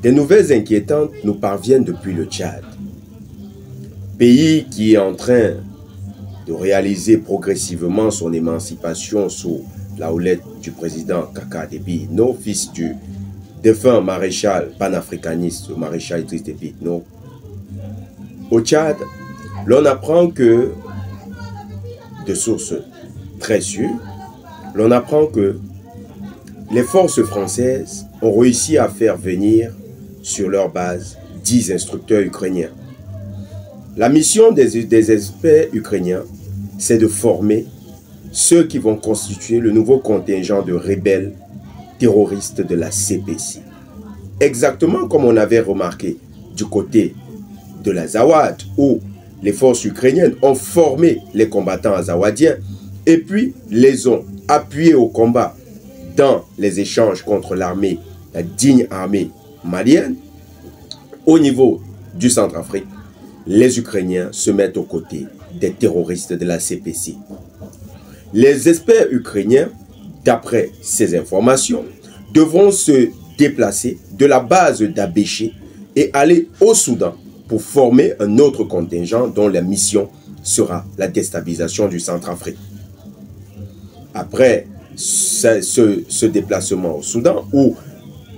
Des nouvelles inquiétantes nous parviennent depuis le Tchad, pays qui est en train de réaliser progressivement son émancipation sous la houlette du président Kaka Déby Itno, fils du défunt maréchal panafricaniste, le maréchal Idriss Déby Itno. Au Tchad, l'on apprend que, de sources très sûres, l'on apprend que les forces françaises ont réussi à faire venir sur leur base 10 instructeurs ukrainiens. La mission des experts ukrainiens, c'est de former ceux qui vont constituer le nouveau contingent de rebelles terroristes de la CPC. Exactement comme on avait remarqué du côté de l'Azawad, où les forces ukrainiennes ont formé les combattants azawadiens et puis les ont appuyés au combat dans les échanges contre l'armée, la digne armée malienne. Au niveau du Centrafrique, les Ukrainiens se mettent aux côtés des terroristes de la CPC. Les experts ukrainiens, d'après ces informations, devront se déplacer de la base d'Abéché et aller au Soudan pour former un autre contingent dont la mission sera la déstabilisation du Centrafrique. Après ce déplacement au Soudan, où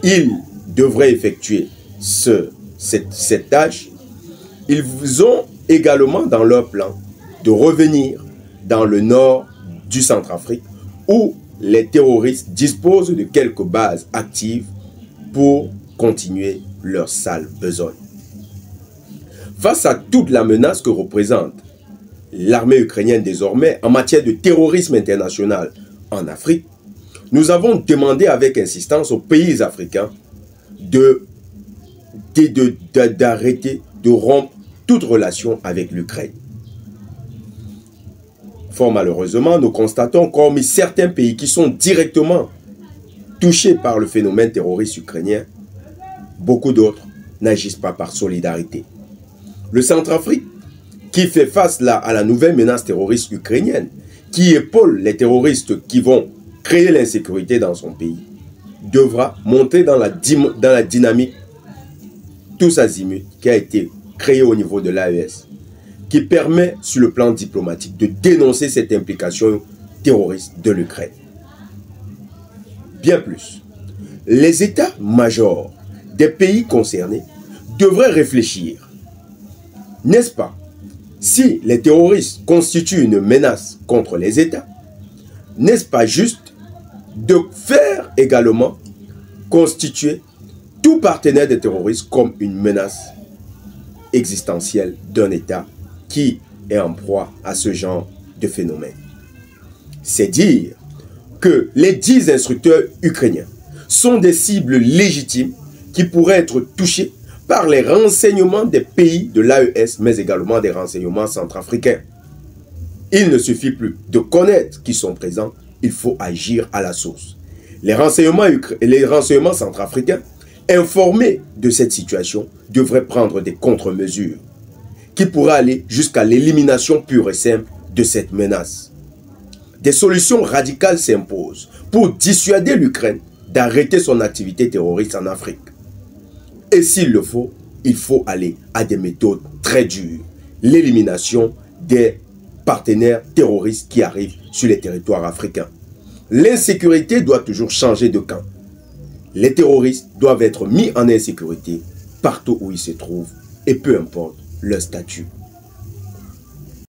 ils devraient effectuer cette tâche, ils ont également dans leur plan de revenir dans le nord du Centrafrique, où les terroristes disposent de quelques bases actives pour continuer leur sale besogne. Face à toute la menace que représente l'armée ukrainienne désormais en matière de terrorisme international en Afrique, nous avons demandé avec insistance aux pays africains d'arrêter, de rompre toute relation avec l'Ukraine. Fort malheureusement, nous constatons qu'hormis certains pays qui sont directement touchés par le phénomène terroriste ukrainien, beaucoup d'autres n'agissent pas par solidarité. Le Centrafrique, qui fait face là à la nouvelle menace terroriste ukrainienne, qui épaule les terroristes qui vont créer l'insécurité dans son pays, devra monter dans la dynamique tous azimuts qui a été créée au niveau de l'AES, qui permet sur le plan diplomatique de dénoncer cette implication terroriste de l'Ukraine. Bien plus, les états-majors des pays concernés devraient réfléchir. N'est-ce pas? Si les terroristes constituent une menace contre les États, n'est-ce pas juste de faire également constituer tout partenaire des terroristes comme une menace existentielle d'un État qui est en proie à ce genre de phénomène? C'est dire que les 10 instructeurs ukrainiens sont des cibles légitimes qui pourraient être touchées par les renseignements des pays de l'AES, mais également des renseignements centrafricains. Il ne suffit plus de connaître qui sont présents, il faut agir à la source. Les renseignements centrafricains, informés de cette situation, devraient prendre des contre-mesures qui pourraient aller jusqu'à l'élimination pure et simple de cette menace. Des solutions radicales s'imposent pour dissuader l'Ukraine d'arrêter son activité terroriste en Afrique. Et s'il le faut, il faut aller à des méthodes très dures. L'élimination des partenaires terroristes qui arrivent sur les territoires africains. L'insécurité doit toujours changer de camp. Les terroristes doivent être mis en insécurité partout où ils se trouvent et peu importe leur statut.